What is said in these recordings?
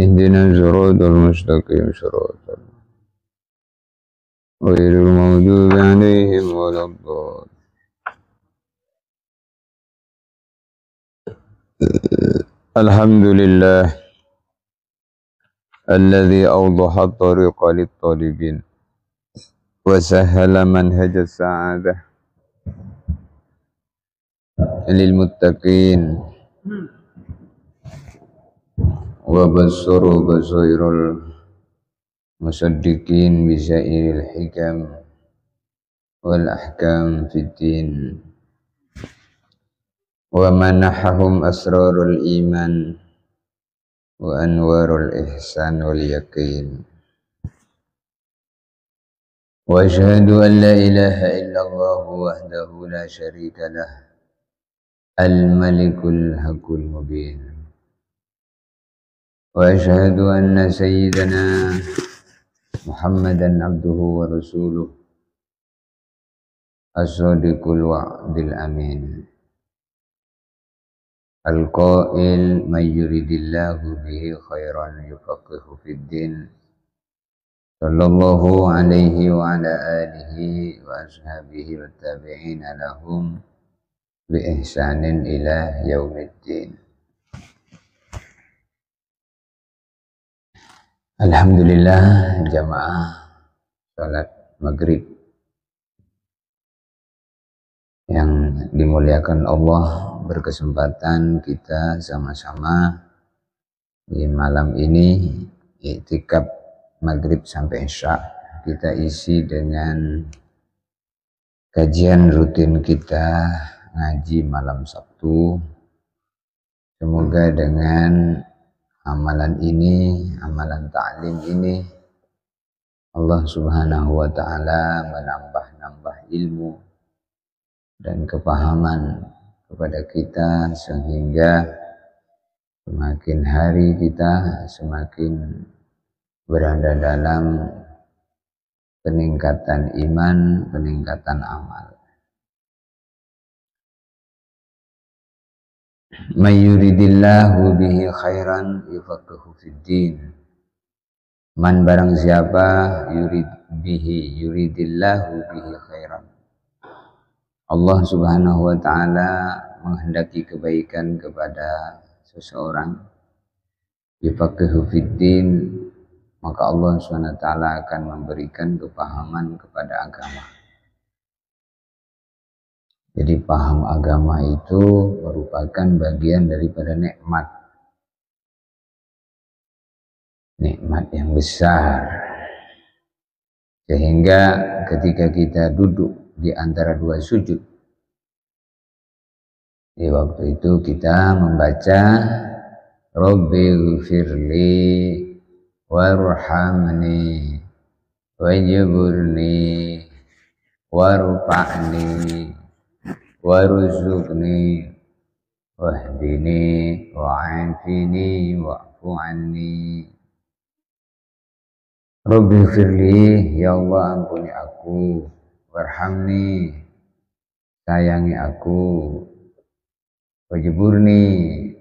اهدنا الصراط المستقيم صراط غير المغضوب عليهم ولا الضالين. الحمد لله الذي أوضح الطريق للطالبين وسهل منهج السعادة للمتقين وبصر بصير المصدقين بسائر الحكم والأحكام في الدين ومنحهم أسرار الإيمان وأنوار الإحسان واليقين وأشهد أن لا إله إلا الله وحده لا شريك له الملك الحق المبين وأشهد أن سيدنا محمدا عبده ورسوله الصادق الوعد الأمين القائل من يريد الله به خيرا يفقهه في الدين صلى الله عليه وعلى آله وأصحابه والتابعين لهم بإحسان إلى يوم الدين. Alhamdulillah jamaah salat maghrib yang dimuliakan Allah, berkesempatan kita sama-sama di malam ini i'tikaf maghrib sampai isya kita isi dengan kajian rutin kita ngaji malam Sabtu. Semoga dengan amalan ini, amalan ta'lim ini, Allah subhanahu wa ta'ala menambah-nambah ilmu dan kepahaman kepada kita sehingga semakin hari kita semakin berada dalam peningkatan iman, peningkatan amal. May yuridillahu bihi khairan yufaqihu fiddin. Man barang siapa yuridillahu bihi khairan, Allah subhanahu wa ta'ala menghendaki kebaikan kepada seseorang, yufaqihu fiddin, maka Allah subhanahu wa ta'ala akan memberikan kepahaman kepada agama. Jadi paham agama itu merupakan bagian daripada nikmat yang besar, sehingga ketika kita duduk di antara dua sujud, di waktu itu kita membaca Rabbighfirli warhamni wajburni warfa'ni warzuqni wahdini wa'afini wa'fu anni. Rabbighfirli, ya Allah ampuni aku, warhamni, sayangi aku, wajburni,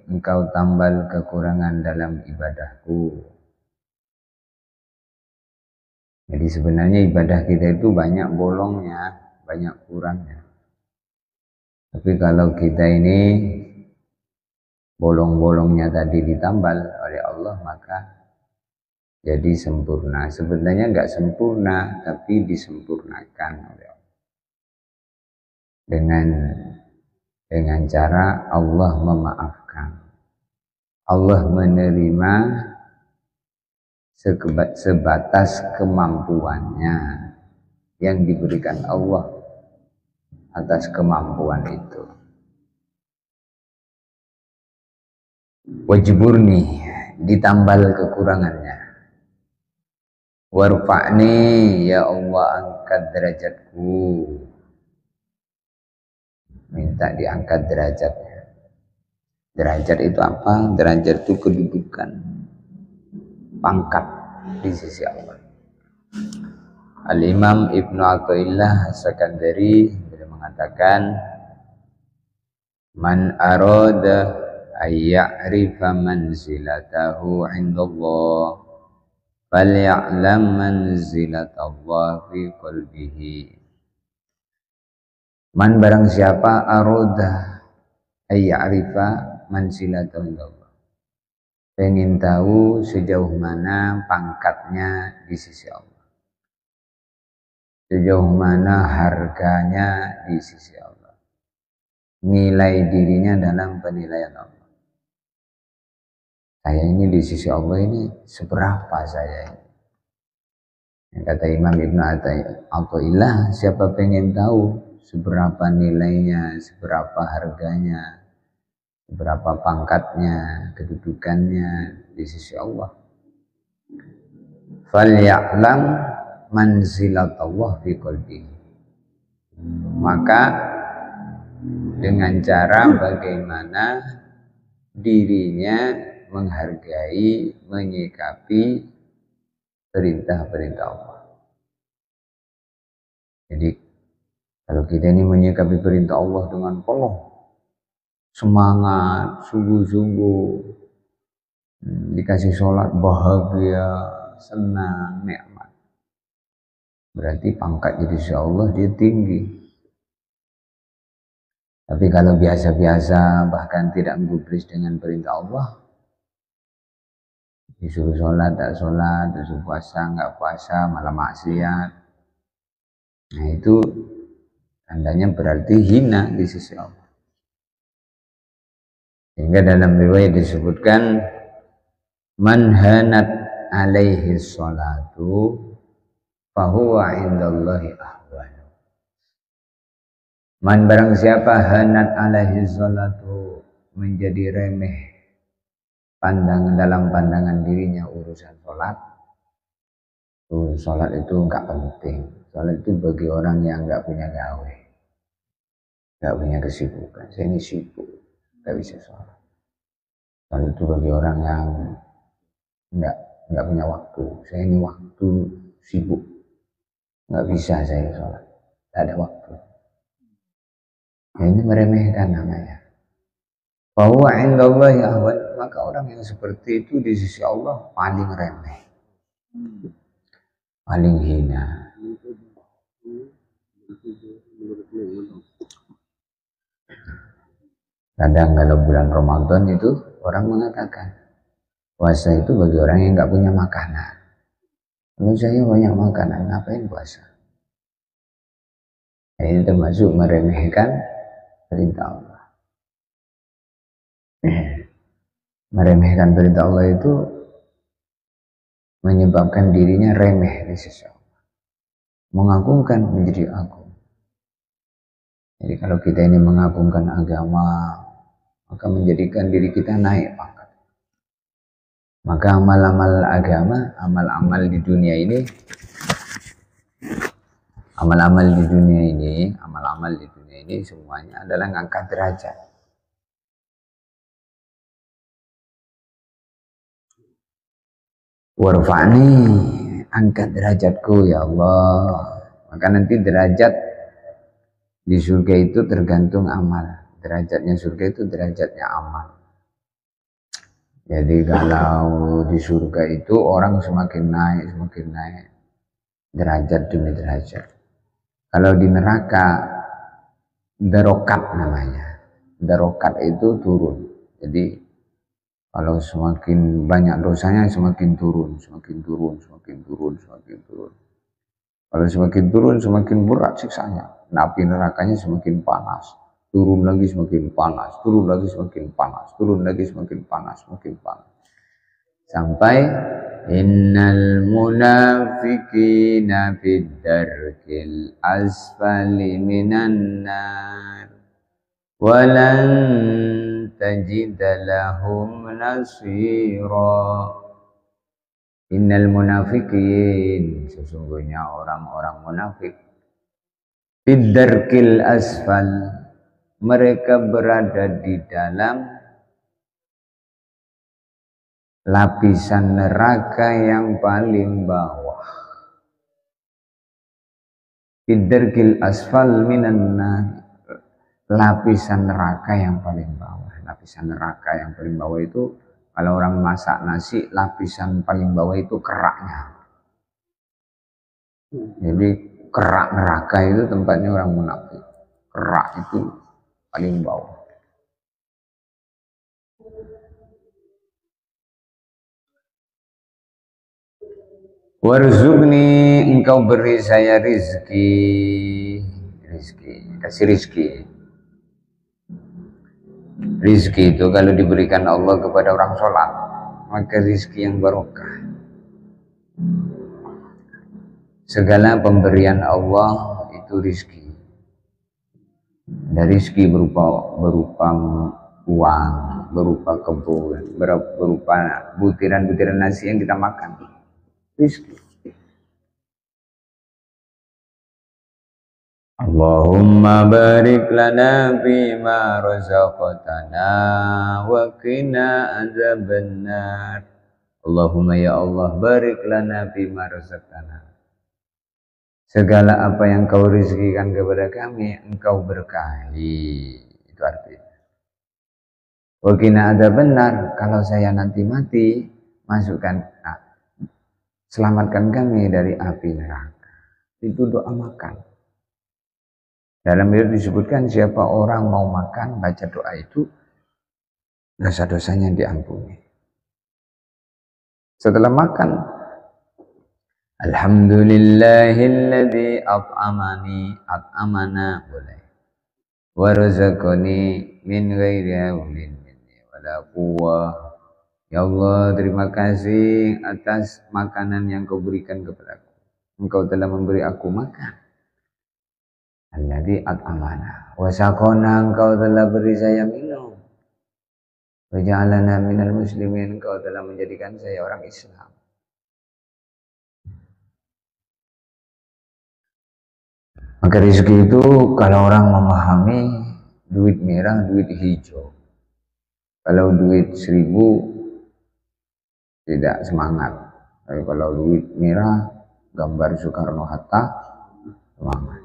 engkau tambal kekurangan dalam ibadahku. Jadi sebenarnya ibadah kita itu banyak bolongnya, banyak kurangnya. Tapi kalau kita ini bolong-bolongnya tadi ditambal oleh Allah, maka jadi sempurna. Sebenarnya enggak sempurna, tapi disempurnakan oleh Allah. Dengan cara Allah memaafkan. Allah menerima sebatas kemampuannya yang diberikan Allah atas kemampuan itu. Wajburni, ditambal kekurangannya. Warfa'ni, ya Allah angkat derajatku, minta diangkat derajatnya. Derajat itu apa? Derajat itu kedudukan, pangkat di sisi Allah. Al-Imam Ibnu Athaillah As-Sakandari mengatakan, man arada ayya'rifa manzilatahu 'indallah falya'lam manzilatallah fi qalbihi. Man barang siapa aroda ayya'rifa manzilatahu 'indallah, pengen tahu sejauh mana pangkatnya di sisi Allah, sejauh mana harganya di sisi Allah, nilai dirinya dalam penilaian Allah. Saya ini di sisi Allah ini seberapa saya ini? Yang kata Imam Ibnu Athaillah, siapa pengen tahu seberapa nilainya, seberapa harganya, seberapa pangkatnya, kedudukannya di sisi Allah, falya'lam manzilatallah fi qalbihi. Maka dengan cara bagaimana dirinya menghargai, menyikapi perintah-perintah Allah. Jadi kalau kita ini menyikapi perintah Allah dengan penuh semangat, sungguh-sungguh, dikasih sholat bahagia, senang, nikmat, berarti pangkat di sisi Allah dia tinggi. Tapi kalau biasa-biasa bahkan tidak menggubris dengan perintah Allah, disuruh sholat tak sholat, disuruh puasa nggak puasa, malah maksiat, nah itu tandanya berarti hina di sisi Allah. Sehingga dalam riwayat disebutkan, man hanat alaihi sholatu fahuwa indallahi ahwanu. Man barang siapa hanat alaihi sholatu, menjadi remeh dalam pandangan dirinya urusan sholat, sholat itu nggak penting, sholat itu bagi orang yang nggak punya gawe, nggak punya kesibukan. Saya ini sibuk, nggak bisa sholat. Sholat itu bagi orang yang nggak punya waktu. Saya ini waktu sibuk, nggak bisa saya sholat, nggak ada waktu. Nah, ini meremehkan namanya. Bahwa indallahi ahwan, maka orang yang seperti itu di sisi Allah paling remeh, paling hina. Kadang kalau bulan Ramadan itu orang mengatakan puasa itu bagi orang yang nggak punya makanan. Kalau saya banyak makanan, ngapain puasa? Nah, ini termasuk meremehkan perintah Allah. Meremehkan perintah Allah itu menyebabkan dirinya remeh di sisi Allah, mengagungkan menjadi agung. Jadi kalau kita ini mengagungkan agama, maka menjadikan diri kita naik pangkat. Maka amal-amal agama, amal-amal di dunia ini, amal-amal di dunia ini semuanya adalah ngangkat derajat. Warfa'ni, angkat derajatku ya Allah. Maka nanti derajat di surga itu tergantung amal. Derajatnya surga itu derajatnya amal. Jadi kalau di surga itu orang semakin naik derajat demi derajat. Kalau di neraka darokat namanya. Darokat itu turun. Jadi kalau semakin banyak dosanya semakin turun. Kalau semakin turun semakin berat siksanya. Nah, api nerakanya semakin panas. Turun lagi semakin panas, turun lagi semakin panas, turun lagi semakin panas, semakin panas. Sampai innal munafiqina fid darkil asfali minan nar walan tajida lahum nasira. Innal munafiqin, sesungguhnya orang-orang munafik, fid darkil asfal, mereka berada di dalam lapisan neraka yang paling bawah. Fid darkil asfal minan nar, lapisan neraka yang paling bawah. lapisan neraka yang paling bawah itu, kalau orang masak nasi, lapisan paling bawah itu keraknya. Jadi kerak neraka itu tempatnya orang munafik. Kerak itu paling bawah. Warzuqni, engkau beri saya rizki, kasih rizki. Rizki itu kalau diberikan Allah kepada orang sholat, maka rizki yang barokah. Segala pemberian Allah itu rizki. Ada rizki berupa uang, berupa kebun, berupa butiran-butiran nasi yang kita makan. Rizki. Allahumma barik lana bima razaqtana wa qina azabannar. Allahumma ya Allah barik lana bima razaqtana. Segala apa yang kau rizkikan kepada kami, engkau berkahi. Itu artinya. Wa qina azabannar, kalau saya nanti mati, masukkan, selamatkan kami dari api neraka. Itu doa makan. Dalam itu disebutkan siapa orang mau makan, baca doa itu, dosa-dosanya diampuni. Setelah makan, alhamdulillahilladzi at'amana boleh. Wa razaqani min ghairi haulin minni wala quwwah. Ya Allah, terima kasih atas makanan yang kau berikan kepadaku. Engkau telah memberi aku makan. Alladzi at'amana wa saqana, engkau telah beri saya minum. Wa ja'alana minal muslimin, engkau telah menjadikan saya orang Islam. Maka rezeki itu kalau orang memahami, duit merah, duit hijau. Kalau duit 1000 tidak semangat. Tapi kalau duit merah, gambar Soekarno-Hatta, semangat.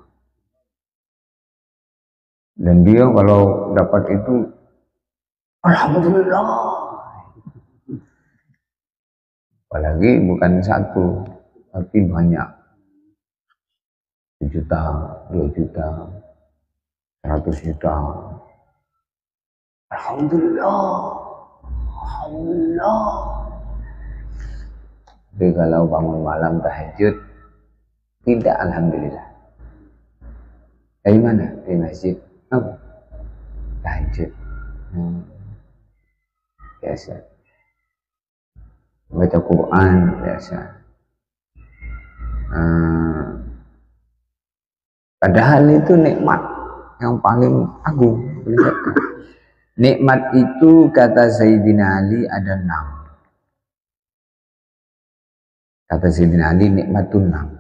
Dan dia kalau dapat itu, alhamdulillah. Apalagi bukan satu, tapi banyak. 1 juta, 2 juta, 100 juta. Alhamdulillah. Alhamdulillah. Tapi kalau bangun malam tahajud, tidak alhamdulillah. Dari mana? Dari masjid. Oh, tahajud. Biasa. Baca Quran biasa. Padahal itu nikmat yang paling agung. Nikmat itu kata Sayyidina Ali ada 6. Kata Sayyidina Ali, nikmatun 6.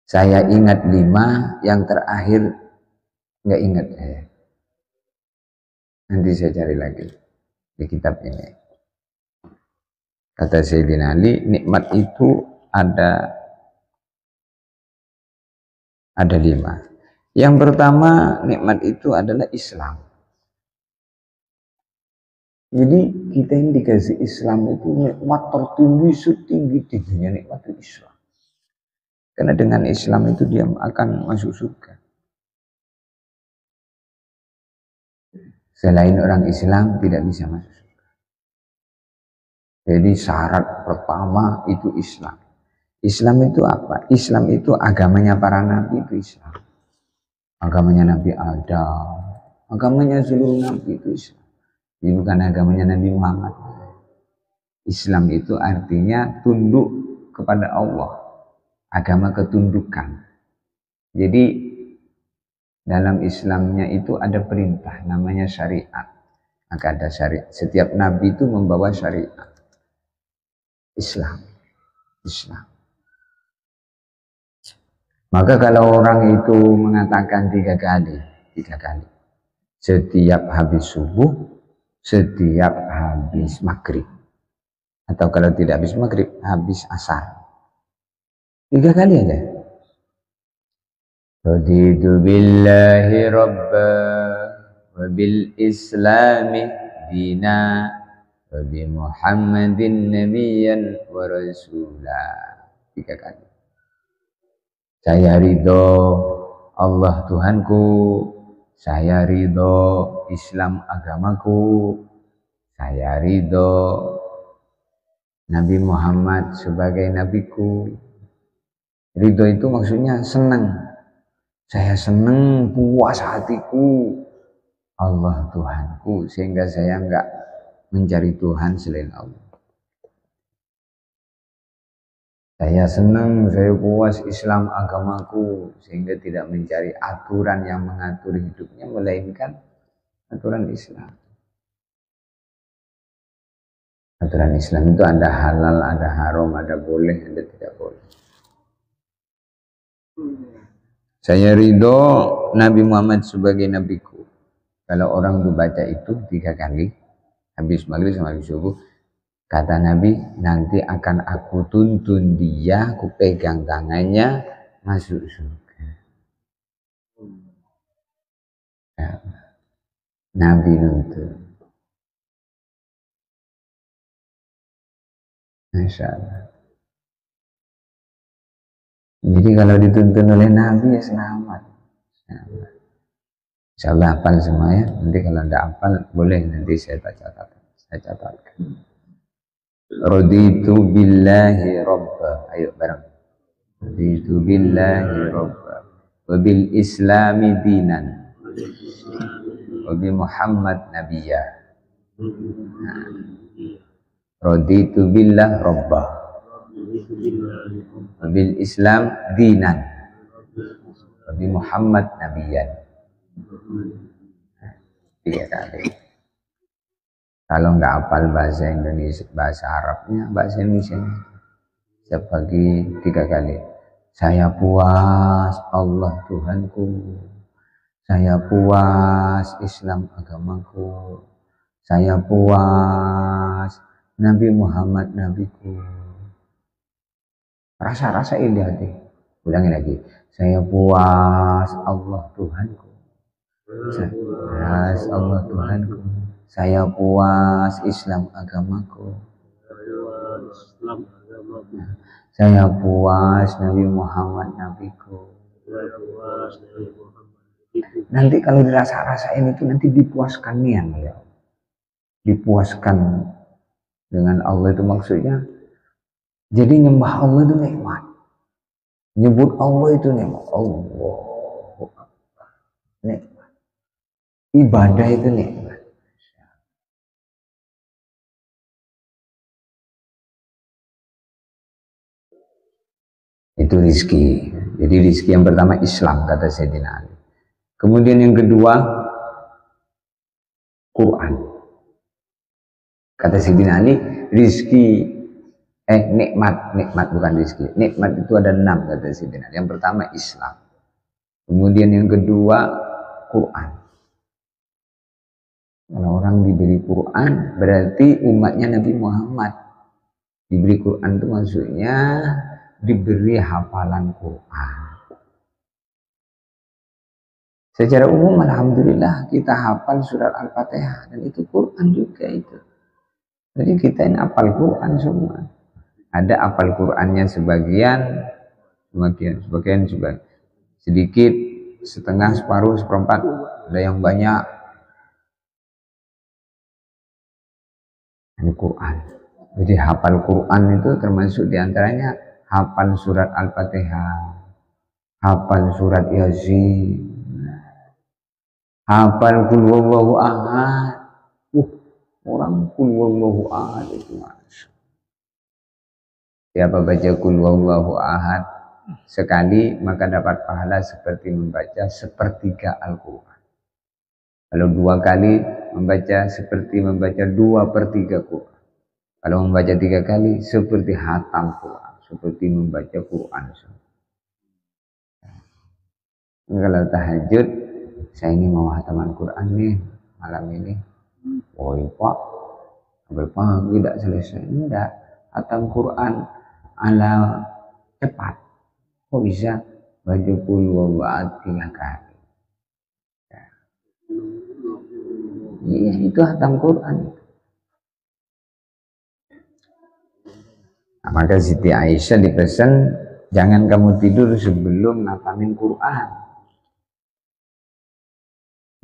Saya ingat 5, yang terakhir nggak ingat saya. Nanti saya cari lagi di kitab ini. Kata Sayyidina Ali, nikmat itu ada 5. Yang pertama, nikmat itu adalah Islam. Jadi kita yang dikasih Islam itu nikmat tertinggi setinggi-tingginya, nikmat itu Islam. Karena dengan Islam itu dia akan masuk surga. Selain orang Islam tidak bisa masuk surga. Jadi syarat pertama itu Islam. Islam itu apa? Islam itu agamanya para nabi itu Islam. Agamanya Nabi Adam, agamanya seluruh nabi itu Islam. Ini bukan agamanya Nabi Muhammad. Islam itu artinya tunduk kepada Allah. Agama ketundukan. Jadi dalam Islamnya itu ada perintah namanya syariat. Maka ada syariat. Setiap nabi itu membawa syariat. Islam. Maka kalau orang itu mengatakan 3 kali. Setiap habis subuh, setiap habis maghrib. Atau kalau tidak habis maghrib, habis asar. 3 kali aja. Raditu billahi rabba wa bil islami dina wa bi Muhammadin nabiyyan wa rasula. 3 kali. Saya ridho Allah Tuhanku, saya ridho Islam agamaku, saya ridho Nabi Muhammad sebagai nabiku. Ridho itu maksudnya senang. Saya senang, puas hatiku Allah Tuhanku, sehingga saya enggak mencari Tuhan selain Allah. Saya senang, saya puas Islam agamaku, sehingga tidak mencari aturan yang mengatur hidupnya, melainkan aturan Islam. Aturan Islam itu ada halal, ada haram, ada boleh, ada tidak boleh. Saya ridho Nabi Muhammad sebagai nabiku. Kalau orang itu baca itu 3 kali, habis maghrib sama habis subuh, kata Nabi, nanti akan aku tuntun dia, aku pegang tangannya, masuk surga. Ya. Nabi nuntun. Masya Allah. Jadi kalau dituntun oleh Nabi ya selamat. Insya Allah hafal semua ya. Nanti kalau tidak hafal boleh nanti saya catatkan. Raditu billahi robba. Ayo bareng. Raditu billahi robba. Wabil islami dinan. Wabi Muhammad nabiyya. Raditu billah robba. Wabil islam dinan. Wabi Muhammad nabiyyan. 3 kali. Kalau nggak hafal bahasa Indonesia, bahasa Arabnya, bahasa Indonesia setiap pagi 3 kali. Saya puas Allah Tuhanku, saya puas Islam agamaku, saya puas Nabi Muhammad nabiku. Rasa-rasa ini hati. Ulangi lagi. Saya puas Allah Tuhanku, saya puas Allah Tuhanku, saya puas Islam agamaku, saya puas Nabi Muhammad nabiku. Nanti kalau dirasa-rasain itu nanti dipuaskan ya. Dipuaskan dengan Allah itu maksudnya. Jadi nyembah Allah itu nikmat. Nyebut Allah itu nikmat. Allah. Nikmat. Ibadah itu nikmat. Itu rizki. Jadi rizki yang pertama Islam, kata Sayyidina Ali. Kemudian yang kedua Quran. Kata Sayyidina Ali, rizki nikmat bukan rizki. Nikmat itu ada 6, kata Sayyidina Ali. Yang pertama Islam. Kemudian yang kedua Quran. Kalau orang diberi Quran berarti umatnya Nabi Muhammad. Diberi Quran itu maksudnya diberi hafalan Quran. Secara umum alhamdulillah kita hafal surat Al-Fatihah dan itu Quran juga itu. Jadi kita ini hafal Quran semua. Ada hafal Qurannya sebagian sedikit, setengah, separuh, seperempat. Ada yang banyak. Ini Quran. Jadi hafal Quran itu termasuk diantaranya hafal surat Al-Fatihah, hafal surat Yasin, hafal Qul Huwallahu Ahad. Orang Qul Huwallahu Ahad itu masuk. Siapa baca Qul Huwallahu Ahad sekali maka dapat pahala seperti membaca sepertiga Al-Quran. Kalau 2 kali membaca seperti membaca 2/3 Quran. Kalau membaca 3 kali seperti hatam Quran, seperti membaca Quran. Kalau tahajud, saya ini mau hataman Quran nih malam ini. Oh iya Pak, sampai pagi tidak selesai. Enggak, hatam Quran ala cepat. Kok bisa baca Qul Huwallahu Ahad 3 kali? Iya, itu hatam Quran. Nah, maka Siti Aisyah dipesan, jangan kamu tidur sebelum ngatamin Quran.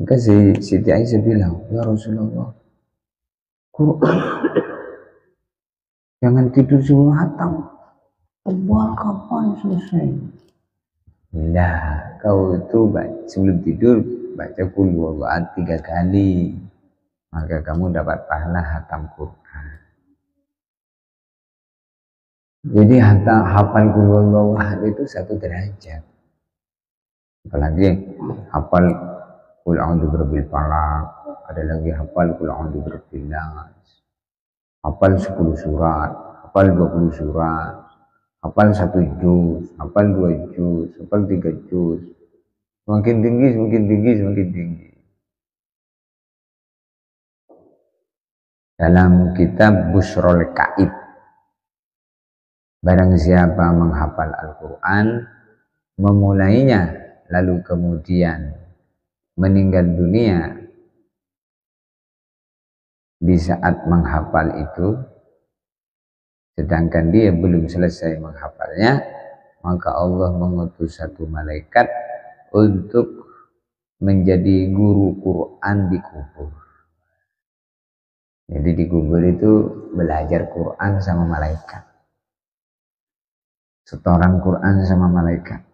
Maka Siti Aisyah bilang, ya Rasulullah, Quran jangan tidur sebelum hatam. Tebal kapan selesai? Nah, kau itu sebelum tidur baca Qul Huwallahu 3 kali, maka kamu dapat pahala hatam Quran. Jadi hafal Qul Huwallahu itu 1 derajat. Apalagi hafal Qul A'udzu Birabbil Falaq, ada lagi hafal Qul A'udzu Birabbin Nas, hafal 10 surat, hafal 20 surat, hafal 1 juz, hafal 2 juz, hafal 3 juz. Semakin tinggi, semakin tinggi, semakin tinggi. Dalam kitab Busrul Kaib, barang siapa menghafal Al-Quran, memulainya, lalu kemudian meninggal dunia di saat menghafal itu, sedangkan dia belum selesai menghafalnya, maka Allah mengutus 1 malaikat untuk menjadi guru Quran di kubur. Jadi di kubur itu belajar Quran sama malaikat, setoran Quran sama malaikat.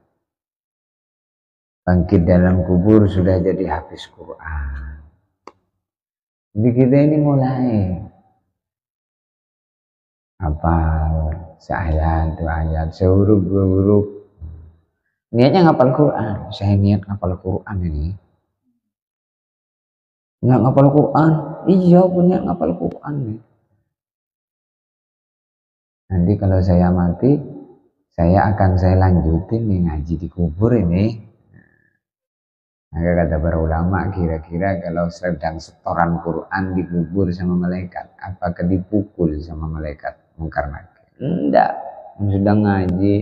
Bangkit dalam kubur sudah jadi hafiz Quran. Jadi kita ini mulai hafal seayat, 2 ayat, sehuruf 2 huruf. Niatnya ngapal Quran. Saya niat ngapal Quran ini. Niat ngapal Quran? Iya, punya ngapal Quran nih. Nanti kalau saya mati, saya lanjutin nih ngaji di kubur ini. Maka kata para ulama, kira-kira kalau sedang setoran Quran dikubur sama malaikat, apakah dipukul sama malaikat mungkar nakir? Enggak, sudah ngaji.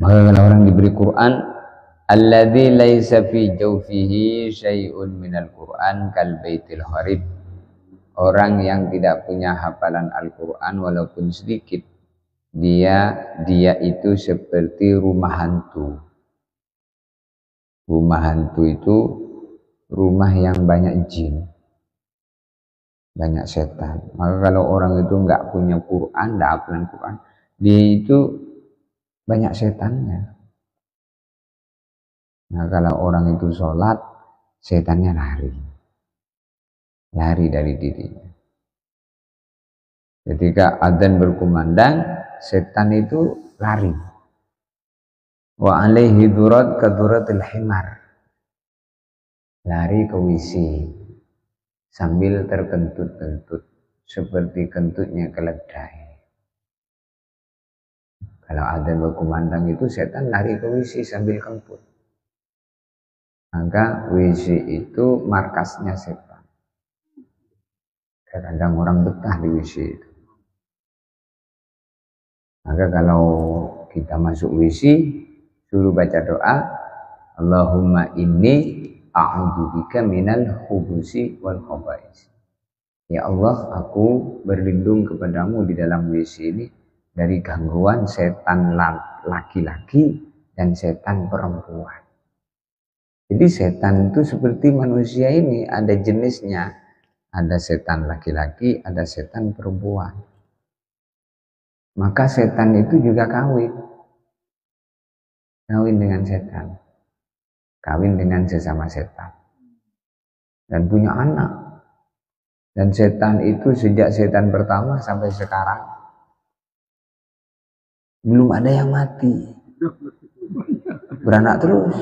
Maka kalau orang diberi Quran, alladzi laisa fi jawfihi syai'un minal Quran kal baitil harib. Orang yang tidak punya hafalan Al-Quran walaupun sedikit, dia itu seperti rumah hantu. Rumah hantu itu rumah yang banyak jin, banyak setan. Maka kalau orang itu nggak punya Quran, nggak hafalan Quran, dia itu banyak setannya. Nah, kalau orang itu sholat, setannya lari dari dirinya. Ketika adzan berkumandang, setan itu lari. Wa alaihi durat kaduratil himar, lari ke WC sambil terkentut-kentut seperti kentutnya keledai. Kalau adzan berkumandang itu setan lari ke WC sambil kentut. Maka WC itu markasnya setan. Kadang orang betah di WC itu. Maka kalau kita masuk WC, suruh baca doa, Allahumma inni a'udzubika minal khubusi wal khaba'is. Ya Allah, aku berlindung kepadamu di dalam WC ini dari gangguan setan laki-laki dan setan perempuan. Jadi setan itu seperti manusia ini, ada jenisnya. Ada setan laki-laki, ada setan perempuan. Maka setan itu juga kawin dengan setan, kawin dengan sesama setan, dan punya anak. Dan setan itu sejak setan pertama sampai sekarang belum ada yang mati, beranak terus.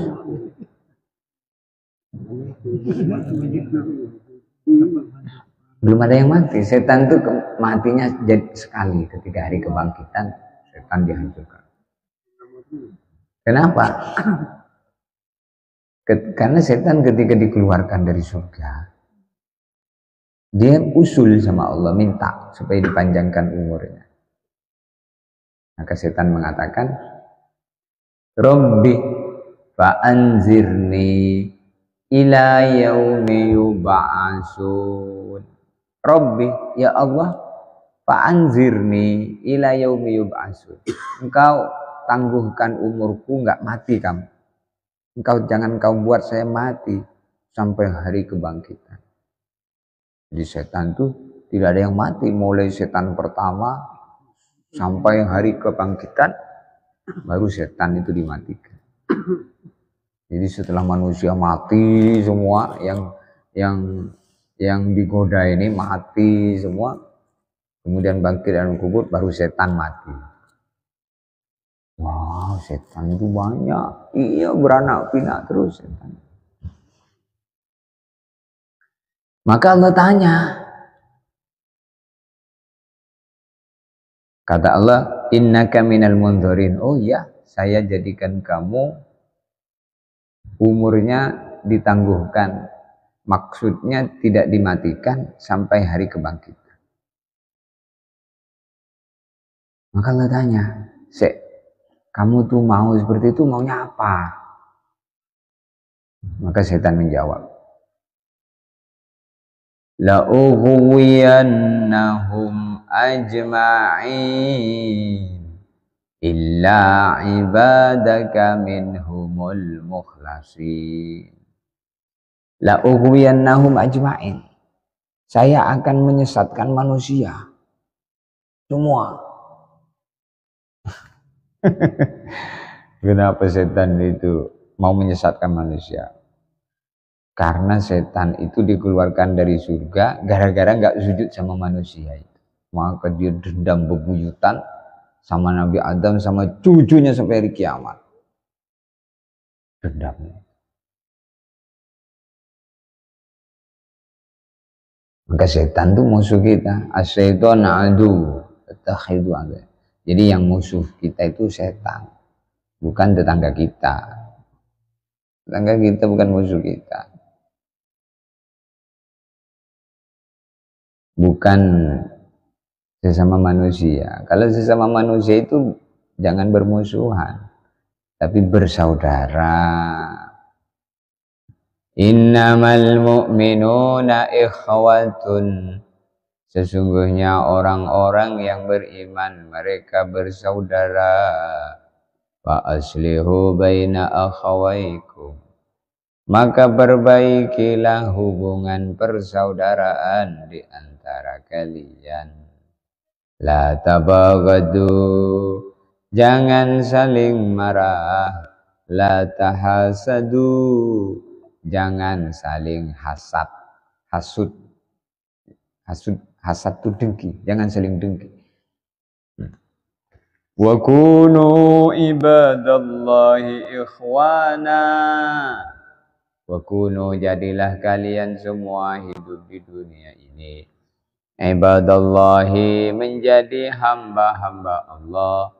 Belum ada yang mati. Setan itu matinya jadi sekali, ketika hari kebangkitan setan dihancurkan. Kenapa? Karena setan ketika dikeluarkan dari surga, dia usul sama Allah, minta supaya dipanjangkan umurnya. Maka setan mengatakan, Rabbi fa'anzirni ila yaumi yub'atsun. Rabbi, ya Allah, fa'anzirni ila yaumi yub'atsun. Engkau tangguhkan umurku, enggak mati kamu. Jangan kau buat saya mati sampai hari kebangkitan. Jadi setan tuh tidak ada yang mati, mulai setan pertama sampai hari kebangkitan baru setan itu dimatikan. Jadi setelah manusia mati semua, yang digoda ini mati semua, kemudian bangkit dan kubur, baru setan mati. Wah, setan itu banyak. Iya, beranak pinak terus setan. Maka Allah tanya, kata Allah, innaka minal mundzirin. Oh ya, saya jadikan kamu umurnya ditangguhkan, maksudnya tidak dimatikan sampai hari kebangkitan. Maka Allah tanya, kamu tuh mau seperti itu, maunya apa? Maka setan menjawab, la ughwiyannahum ajma'in illa ibadaka minhumul mukhlasin. La ughwiyannahum ajma'in. Saya akan menyesatkan manusia semua. Kenapa setan itu mau menyesatkan manusia? Karena setan itu dikeluarkan dari surga gara-gara nggak sujud sama manusia itu. Maka dia dendam bebuyutan sama Nabi Adam sama cucunya sampai hari kiamat. Dendamnya. Maka setan itu musuh kita. As-syaitan adu, tattakhidu adu. Jadi yang musuh kita itu setan, bukan tetangga kita. Tetangga kita bukan musuh kita. Bukan sesama manusia. Kalau sesama manusia itu jangan bermusuhan, tapi bersaudara. Innamal mu'minuna ikhwatun. Sesungguhnya orang-orang yang beriman mereka bersaudara. Fa aslihu baina akhawaikum. Maka perbaikilah hubungan persaudaraan di antara kalian. La tabaghadu, jangan saling marah. La tahasadu, jangan saling hasad. Hasad itu dengki, jangan saling dengki. Wa kunu ibadallahi ikhwana. Wa kunu, jadilah kalian semua hidup di dunia ini ibadallahi, menjadi hamba-hamba Allah,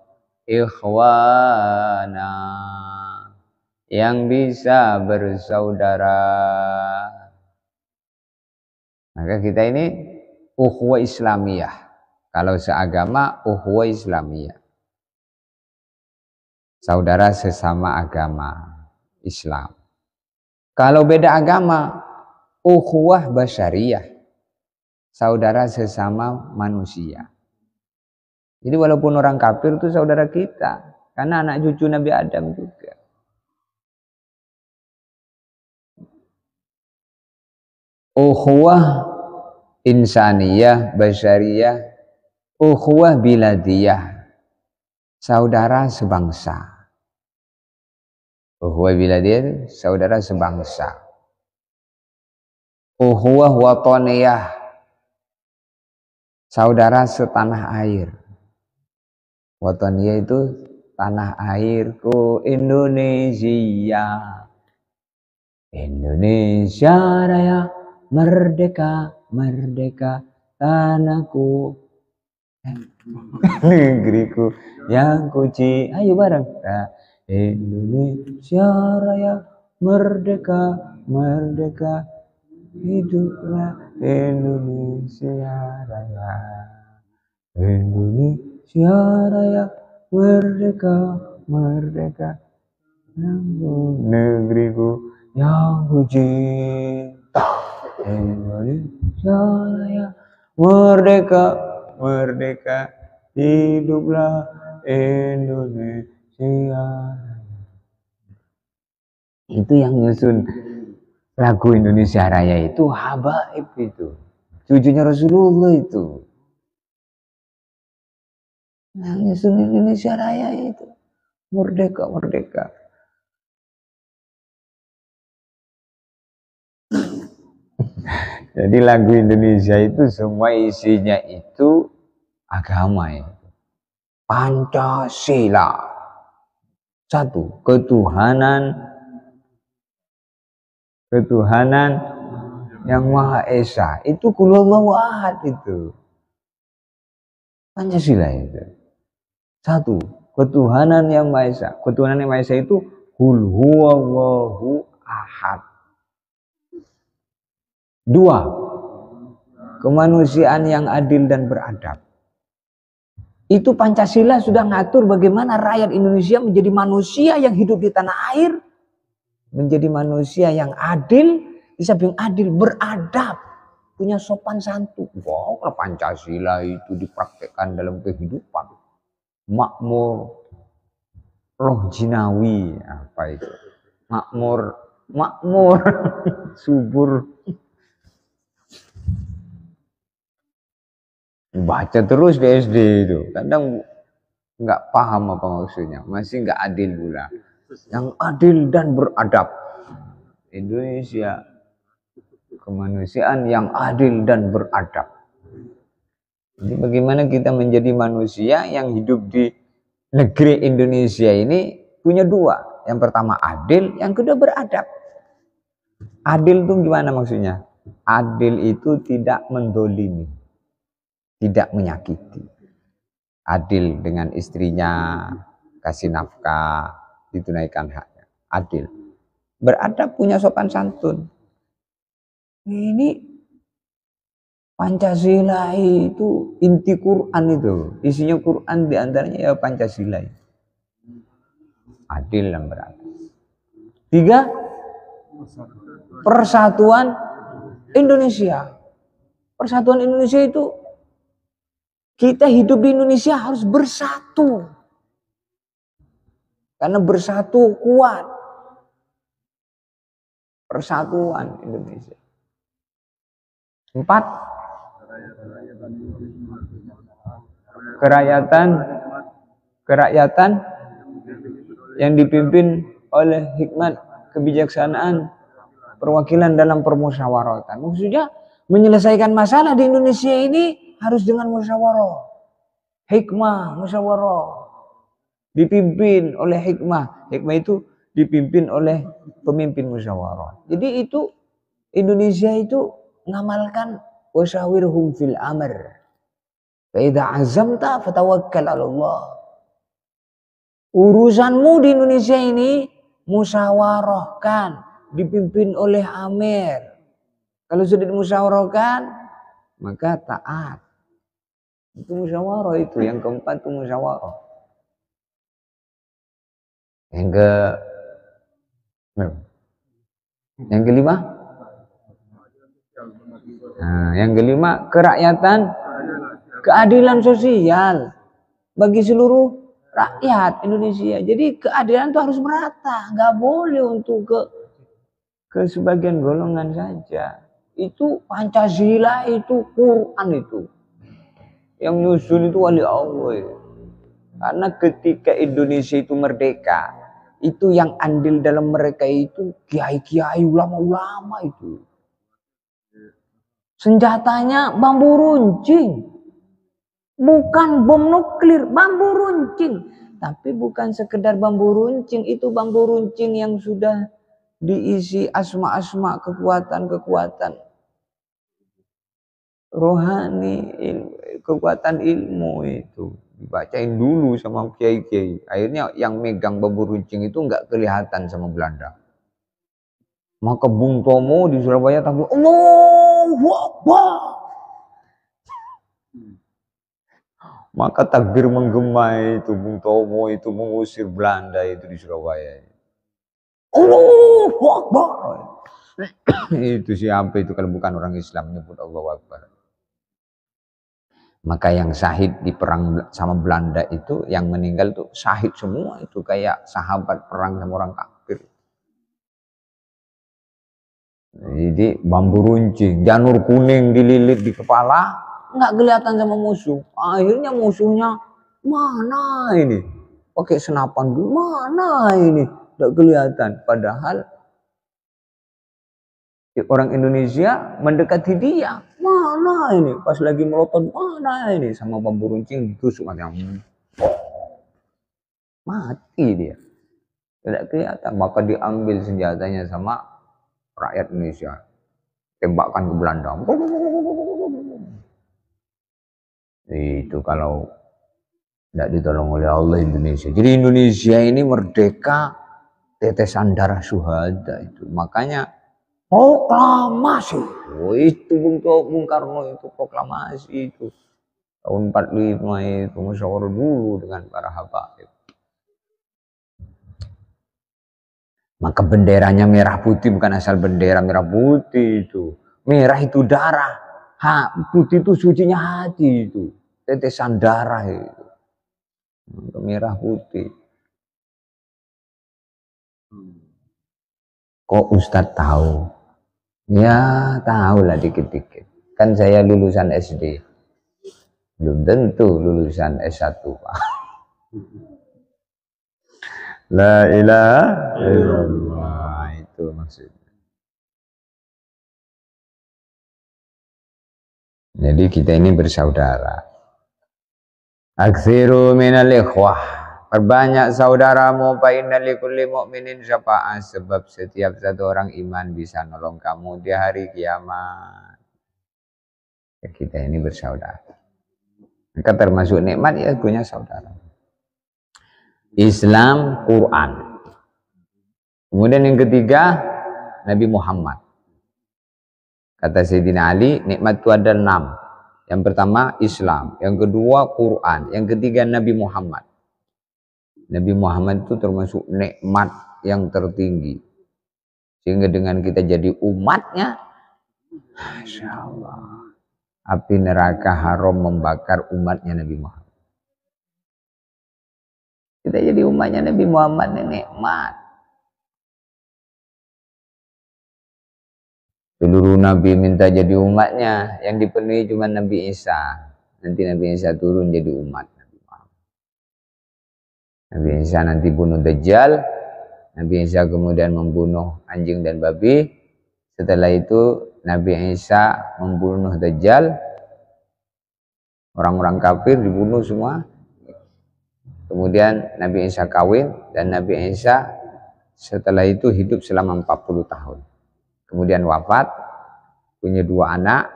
ikhwana, yang bisa bersaudara. Maka kita ini ukhuwah Islamiyah. Kalau seagama, ukhuwah Islamiyah, saudara sesama agama Islam. Kalau beda agama, ukhuwah basyariyah, saudara sesama manusia. Jadi walaupun orang kafir itu saudara kita, karena anak cucu Nabi Adam juga. Ukhuwah insaniyah, basyariyah, ukhuwah biladiyah, saudara sebangsa. Ukhuwah biladiyah, saudara sebangsa. Ukhuwah wataniyah, saudara setanah air. Wataniyah itu tanah airku Indonesia. Indonesia Raya, merdeka, merdeka tanahku, negeriku yang kuci. Ayo bareng. Indonesia Raya, merdeka, merdeka, hiduplah Indonesia Raya. Indonesia Raya, merdeka, merdeka. negeriku yang ku cinta, Indonesia Raya, merdeka, merdeka, hiduplah Indonesia. Itu yang nyusun lagu Indonesia Raya itu Habaib itu, cucunya Rasulullah itu. Yang nyusun Indonesia Raya itu merdeka, merdeka. Jadi lagu Indonesia itu semua isinya itu agama ya. Pancasila. Satu, ketuhanan yang Maha Esa. Itu Qulhuwallahu Ahad itu. Pancasila itu. Satu, ketuhanan yang Maha Esa. Ketuhanan yang Maha Esa itu Qulhuwallahu Ahad. Dua, kemanusiaan yang adil dan beradab. Itu Pancasila sudah ngatur bagaimana rakyat Indonesia menjadi manusia yang hidup di tanah air, menjadi manusia yang adil, di samping adil beradab, punya sopan santun. Wow, kalau Pancasila itu dipraktekkan dalam kehidupan, makmur roh jinawi, apa itu? Makmur subur. Baca terus di SD itu, kadang nggak paham apa maksudnya, masih nggak adil pula. Yang adil dan beradab. Indonesia, kemanusiaan yang adil dan beradab. Jadi bagaimana kita menjadi manusia yang hidup di negeri Indonesia ini punya dua. Yang pertama adil, yang kedua beradab. Adil itu gimana maksudnya? Adil itu tidak mendolimi, tidak menyakiti. Adil dengan istrinya, kasih nafkah, ditunaikan haknya. Adil. Beradab, punya sopan santun. Ini Pancasila itu inti Quran itu. Isinya Quran diantaranya ya Pancasila. Adil dan beradab. Tiga, persatuan Indonesia. Persatuan Indonesia itu kita hidup di Indonesia harus bersatu. Karena bersatu kuat. Persatuan Indonesia. 4, kerakyatan yang dipimpin oleh hikmat, kebijaksanaan, perwakilan dalam permusyawaratan. Maksudnya menyelesaikan masalah di Indonesia ini harus dengan musyawarah. Hikmah, musyawarah. Dipimpin oleh hikmah. Hikmah itu dipimpin oleh pemimpin musyawarah. Jadi itu Indonesia itu ngamalkan wasyawirhum fil amr. Fa idza azamta fatawakkal 'ala Allah. Urusanmu di Indonesia ini musyawarahkan, dipimpin oleh amir. Kalau sudah dimusyawarahkan, maka taat. Itu musyawarah itu. Yang keempat itu musyawarah. Yang kelima? Nah, yang kelima, kerakyatan, keadilan sosial bagi seluruh rakyat Indonesia. Jadi keadilan itu harus merata, nggak boleh untuk ke sebagian golongan saja. Itu Pancasila, itu Quran itu. Yang nyusun itu wali Allah. Karena ketika Indonesia itu merdeka, itu yang andil dalam mereka itu kiai-kiai, ulama-ulama itu. Senjatanya bambu runcing. Bukan bom nuklir, bambu runcing. Tapi bukan sekedar bambu runcing, itu bambu runcing yang sudah diisi asma-asma, kekuatan-kekuatan rohani, kekuatan ilmu itu. Dibacain dulu sama kiai-kiai. Akhirnya yang megang bambu runcing itu nggak kelihatan sama Belanda. Maka Bung Tomo di Surabaya tampil, Allahu Akbar. Maka takbir menggema itu, Bung Tomo itu mengusir Belanda itu di Surabaya. Allahu Akbar. Itu siapa itu kalau bukan orang Islam menyebut Allahu Akbar. Maka yang syahid di perang sama Belanda itu, yang meninggal tuh syahid semua itu, kayak sahabat perang sama orang kafir. Jadi bambu runcing, janur kuning dililit di kepala, nggak kelihatan sama musuh. Akhirnya musuhnya mana ini? Pakai senapan dulu, mana ini? Nggak kelihatan. Padahal orang Indonesia mendekati dia, mana ini? Pas lagi melotot, mana ini? Sama bambu runcing ditusuk matanya. Mati dia. Tidak kelihatan. Maka diambil senjatanya sama rakyat Indonesia. Tembakkan ke Belanda. Itu kalau tidak ditolong oleh Allah Indonesia. Jadi Indonesia ini merdeka tetesan darah syuhada itu. Makanya proklamasi. Oh, itu Bung Karno itu proklamasi itu. Tahun 45 itu musyawarah dulu dengan para habaib. Maka benderanya merah putih, bukan asal bendera merah putih itu. Merah itu darah. Putih itu sucinya hati itu. Tetesan darah itu. Maka merah putih. Kok Ustadz tahu? Ya tahu lah dikit-dikit. Kan saya lulusan SD. Belum tentu lulusan S1 Pak. La ilaha illallah, itu maksudnya. Jadi kita ini bersaudara. Aksiru minal ikhwah. Perbanyak saudaramu, fa inna likulli mu'minin syafa'ah, sebab setiap satu orang iman bisa nolong kamu di hari kiamat. Ya, kita ini bersaudara. Maka termasuk nikmat ya punya saudara. Islam, Quran. Kemudian yang ketiga, Nabi Muhammad. Kata Sayyidina Ali, nikmat itu ada 6. Yang pertama Islam, yang kedua Quran, yang ketiga Nabi Muhammad. Nabi Muhammad itu termasuk nikmat yang tertinggi. Sehingga dengan kita jadi umatnya, Masya Allah, api neraka haram membakar umatnya Nabi Muhammad. Kita jadi umatnya Nabi Muhammad ini nikmat. Seluruh Nabi minta jadi umatnya, yang dipenuhi cuma Nabi Isa. Nanti Nabi Isa turun jadi umat Nabi Muhammad. Nabi Isa nanti bunuh Dajjal. Nabi Isa kemudian membunuh anjing dan babi. Setelah itu Nabi Isa membunuh Dajjal. Orang-orang kafir dibunuh semua. Kemudian Nabi Isa kawin, dan Nabi Isa setelah itu hidup selama 40 tahun. Kemudian wafat, punya 2 anak,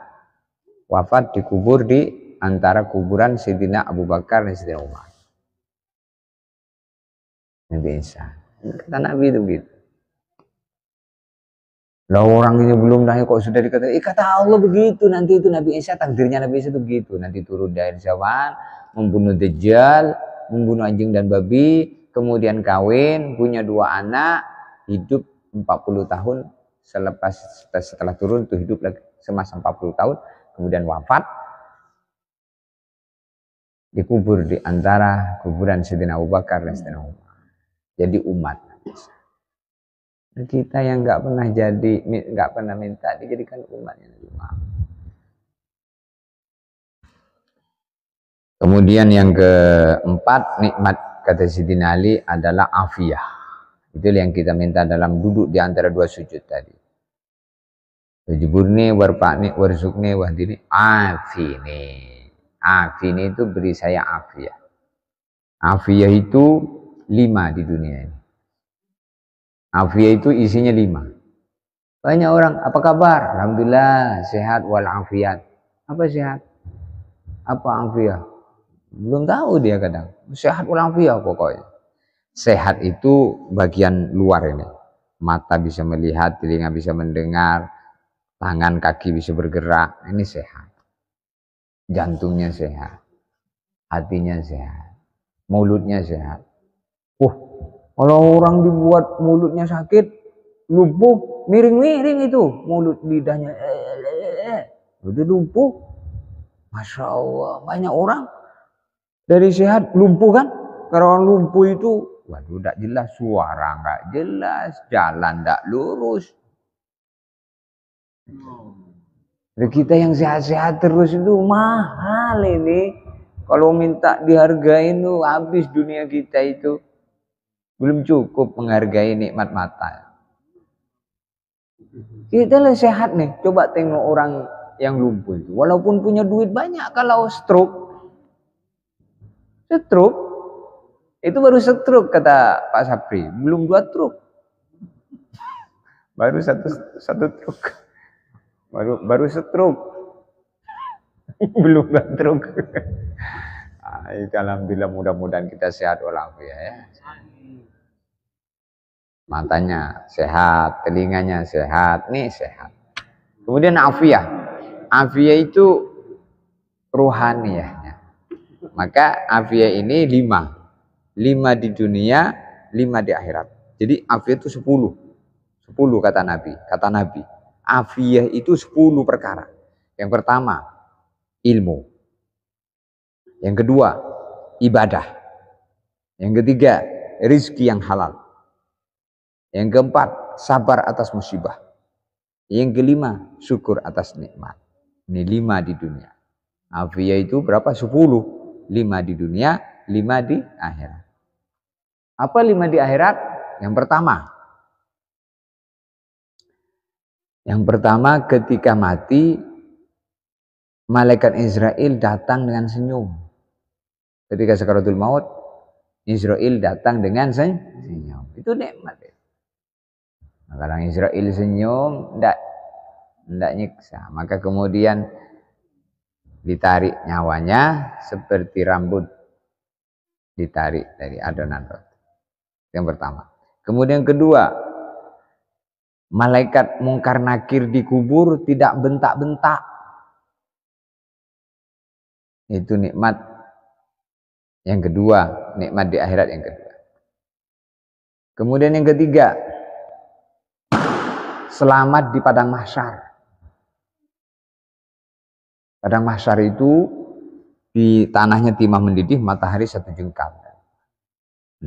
wafat dikubur di antara kuburan Sayyidina Abu Bakar dan Sayyidina Umar. Nabi Isa. Kata Nabi itu begitu. Lah orang ini belum lahir kok sudah dikatakan, kata Allah begitu, nanti itu Nabi Isa, takdirnya Nabi Isa itu begitu. Nanti turun dari zaman, membunuh Dajjal, membunuh anjing dan babi, kemudian kawin, punya 2 anak, hidup 40 tahun, setelah turun itu hidup lagi semasa 40 tahun, kemudian wafat, dikubur di antara kuburan Sayyidina Abu Bakar dan Sayyidina Umar. Jadi umat. Kita yang nggak pernah minta dijadikan umatnya Nabi Muhammad. Kemudian yang keempat, nikmat kata Sayyidina Ali adalah afiyah. Itu yang kita minta dalam duduk di antara 2 sujud tadi. Wajiburni, warfa'ni, warzukni, wahdini, afini. Afini itu beri saya afiyah. Afiyah itu 5 di dunia ini. Afiyah itu isinya 5. Banyak orang, apa kabar? Alhamdulillah, sehat walafiat. Apa sehat? Apa afiyah? Belum tahu dia kadang. Sehat walafiat pokoknya. Sehat itu bagian luar ini. Mata bisa melihat, telinga bisa mendengar, tangan kaki bisa bergerak. Ini sehat. Jantungnya sehat. Hatinya sehat. Mulutnya sehat. Kalau orang dibuat mulutnya sakit, lumpuh, miring-miring itu mulut lidahnya. Udah lumpuh. Masya Allah, banyak orang dari sehat lumpuh kan? Kalau orang lumpuh itu, waduh, tidak jelas, suara nggak jelas, jalan tidak lurus. Dan kita yang sehat-sehat terus itu mahal ini. Kalau minta dihargain tuh habis dunia kita itu. Belum cukup menghargai nikmat mata. Kita lah sehat nih. Coba tengok orang yang lumpuh itu. Walaupun punya duit banyak, kalau stroke itu baru stroke kata Pak Sapri. Belum 2 truk. Baru satu truk. Baru stroke. Belum 2 truk. Itu alhamdulillah, mudah-mudahan kita sehat walafiat ya. Matanya sehat, telinganya sehat, nih sehat. Kemudian afiyah. Afiyah itu ruhaniyahnya. Maka afiyah ini 5. 5 di dunia, 5 di akhirat. Jadi afiyah itu 10. 10 kata Nabi. Afiyah itu 10 perkara. Yang pertama, ilmu. Yang kedua, ibadah. Yang ketiga, rizki yang halal. Yang keempat, sabar atas musibah. Yang kelima, syukur atas nikmat. Ini 5 di dunia. Afiyah itu berapa? 10. 5 di dunia, 5 di akhirat. Apa 5 di akhirat? Yang pertama ketika mati, malaikat Israel datang dengan senyum. Ketika sakaratul maut, Israel datang dengan senyum. Itu nikmat. Kalau Israel senyum, tidak nyiksa. Maka kemudian ditarik nyawanya seperti rambut ditarik dari adonan roti. Yang pertama. Kemudian kedua, malaikat mungkar nakir di kubur tidak bentak-bentak. Itu nikmat yang kedua, nikmat di akhirat yang kedua. Kemudian yang ketiga, selamat di padang mahsyar. Padang mahsyar itu di tanahnya timah mendidih, matahari 1 jengkal.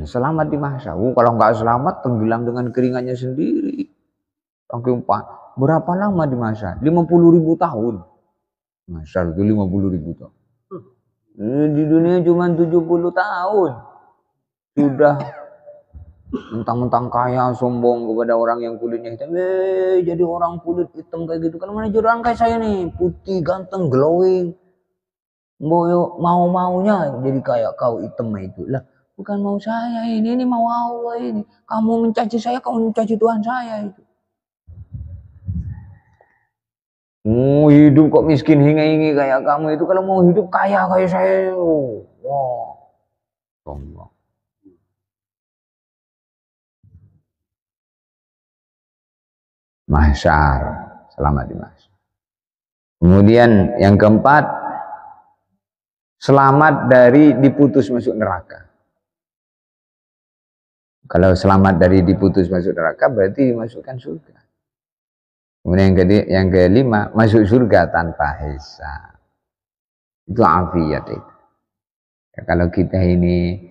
Selamat di mahsyar. Kalau nggak selamat, tenggelam dengan keringatnya sendiri. Berapa lama di mahsyar? 50.000 tahun. Mahsyar itu 50.000 tahun. Di dunia cuma 70 tahun. Sudah mentang-mentang kaya, sombong kepada orang yang kulitnya hitam. Jadi orang kulit hitam kayak gitu. Kan mana jadi orang kayak saya nih, putih, ganteng, glowing. Mau-maunya jadi kayak kau hitam itu. Lah, bukan mau saya ini mau Allah ini. Kamu mencaci saya, kamu mencaci Tuhan saya itu. Hidup kok miskin hinga-hingi kayak kamu itu. Kalau mau hidup kaya kayak saya. Wah, sombong. Mahsyar, selamat di mahsyar. Kemudian yang keempat, selamat dari diputus masuk neraka. Kalau selamat dari diputus masuk neraka berarti dimasukkan surga. Kemudian yang kelima, masuk surga tanpa hisab. Itu afiyat itu. Ya, kalau kita ini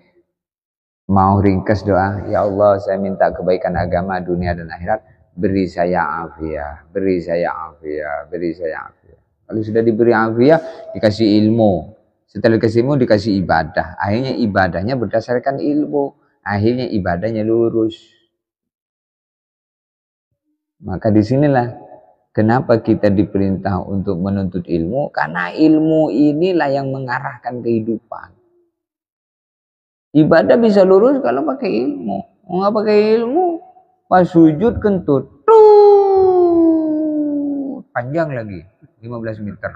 mau ringkas doa, ya Allah saya minta kebaikan agama, dunia dan akhirat, beri saya afiyah, beri saya afiyah, beri saya afiyah. Kalau sudah diberi afiyah, dikasih ilmu. Setelah dikasih ilmu, dikasih ibadah. Akhirnya ibadahnya berdasarkan ilmu. Akhirnya ibadahnya lurus. Maka disinilah kenapa kita diperintah untuk menuntut ilmu. Karena ilmu inilah yang mengarahkan kehidupan. Ibadah bisa lurus kalau pakai ilmu. Nggak pakai ilmu, pas sujud kentut. Panjang lagi, 15 meter.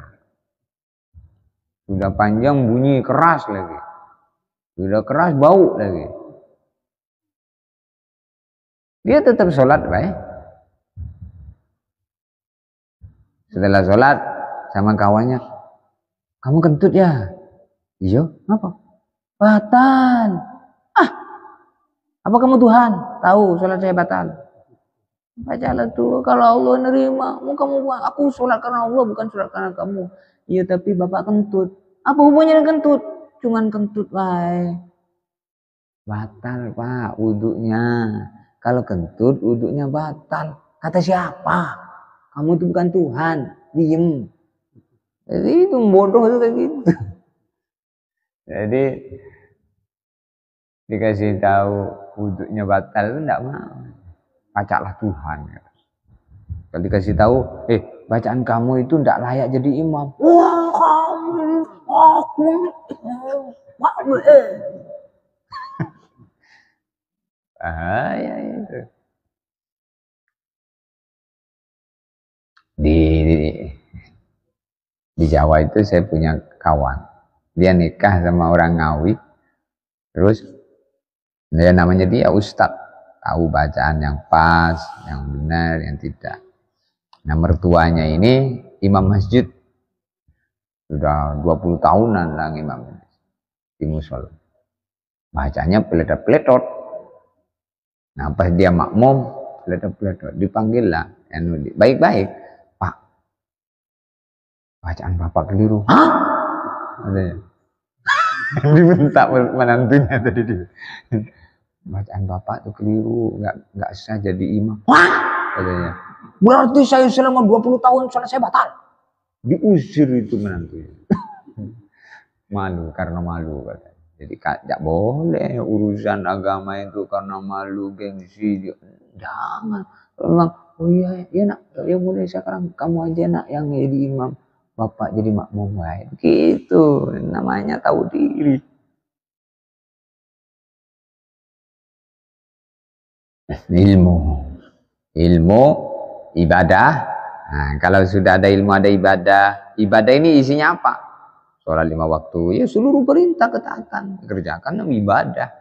Sudah panjang bunyi keras lagi. Sudah keras bau lagi. Dia tetap sholat, baik. Setelah sholat sama kawannya, kamu kentut ya? Iya, apa? Batal. Apa kamu Tuhan? Tahu sholat saya batal. Bacalah tuh, kalau Allah nerima, mau kamu buat, aku sholat karena Allah bukan sholat karena kamu. Iya tapi bapak kentut. Apa hubungannya dengan kentut? Cuman kentut wae. Batal pak wudhunya. Kalau kentut wudhunya batal. Kata siapa? Kamu itu bukan Tuhan. Diem. Jadi itu bodoh itu kayak gitu. Jadi dikasih tahu wudhunya batal itu enggak mau. Bacalah Tuhan. Kalau dikasih tahu, bacaan kamu itu enggak layak jadi imam. Wah kamu, aku, bahaya itu. Di Jawa itu saya punya kawan. Dia nikah sama orang Ngawi. Terus dia namanya dia Ustadz. Tahu bacaan yang pas, yang benar, yang tidak. Nah mertuanya ini imam masjid. Sudah 20 tahunan lah imam di musola. Bacanya peletot-peletot. Nah pas dia makmum, peletot-peletot. Dipanggil lah. Baik-baik. Pak, bacaan bapak keliru. Hah? Katanya. Dibentak menantunya tadi dia. Bacaan bapak tuh keliru, nggak sah jadi imam. Wah, katanya. Berarti saya selama 20 tahun sholat saya batal. Diusir itu menantunya. Malu karena malu katanya. Jadi tidak boleh urusan agama itu karena malu gengsi. Jangan. Memang, oh iya, ya nak, ya mulai sekarang kamu aja nak yang jadi imam, bapak jadi makmum baik. Gitu, namanya tahu diri. Ilmu ibadah. Nah, kalau sudah ada ilmu ada ibadah. Ibadah ini isinya apa? Sholat 5 waktu, ya seluruh perintah ketaatan kerjakan ibadah.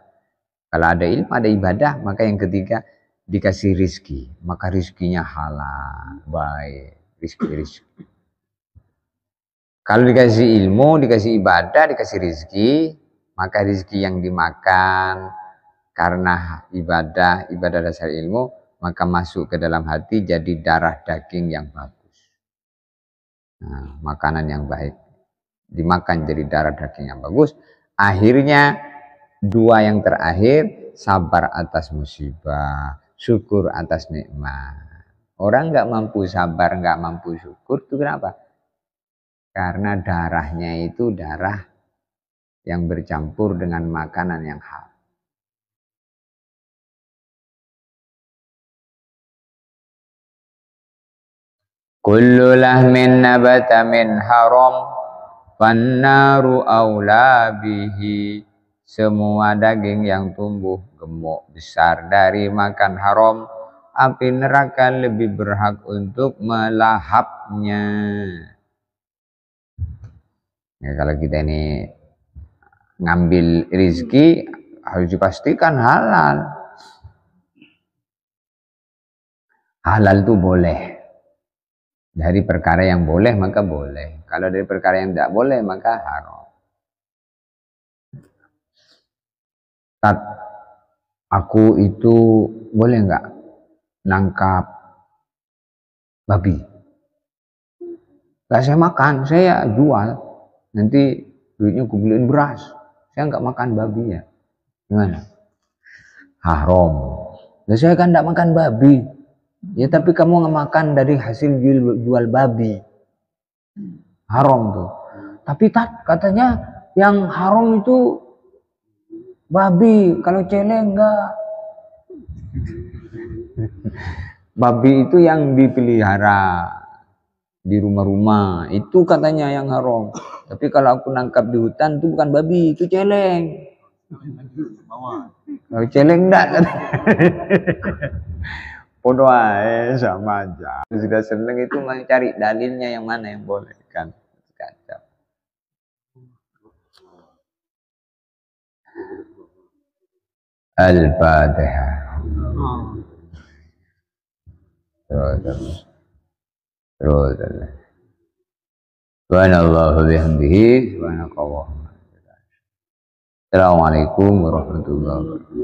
Kalau ada ilmu ada ibadah, maka yang ketiga dikasih rizki, maka rizkinya halal, baik, rizki. Kalau dikasih ilmu, dikasih ibadah, dikasih rizki, maka rizki yang dimakan karena ibadah dasar ilmu, maka masuk ke dalam hati jadi darah daging yang bagus. Nah, makanan yang baik dimakan jadi darah daging yang bagus. Akhirnya dua yang terakhir, sabar atas musibah, syukur atas nikmat. Orang nggak mampu sabar, nggak mampu syukur itu kenapa? Karena darahnya itu darah yang bercampur dengan makanan yang halal. Kullu lahmin nabata min haram fannaru aula bihi. Semua daging yang tumbuh gemuk besar dari makan haram, api neraka lebih berhak untuk melahapnya. Ya, kalau kita ini ngambil rizki harus dipastikan halal. Halal itu boleh. Dari perkara yang boleh maka boleh. Kalau dari perkara yang tidak boleh maka haram. Tat, aku itu boleh nggak nangkap babi? Nggak saya makan, saya jual. Nanti duitnya aku beliin beras. Saya nggak makan babi ya. Gimana? Haram. Dan saya kan nggak makan babi. Ya tapi kamu nggak makan dari hasil jual babi. Haram tuh. Tapi katanya yang haram itu babi, kalau celeng enggak. Babi itu yang dipelihara di rumah-rumah, itu katanya yang haram. Tapi kalau aku nangkap di hutan itu bukan babi, itu celeng. Kalau celeng enggak katanya. Bodoh aja, sama aja. Sudah seneng itu mencari dalilnya yang mana yang boleh kan. Kacau. Al-Fatihah. Terus. Subhanallah bihamdihi, subhanakallahumma. Assalamualaikum warahmatullahi wabarakatuh.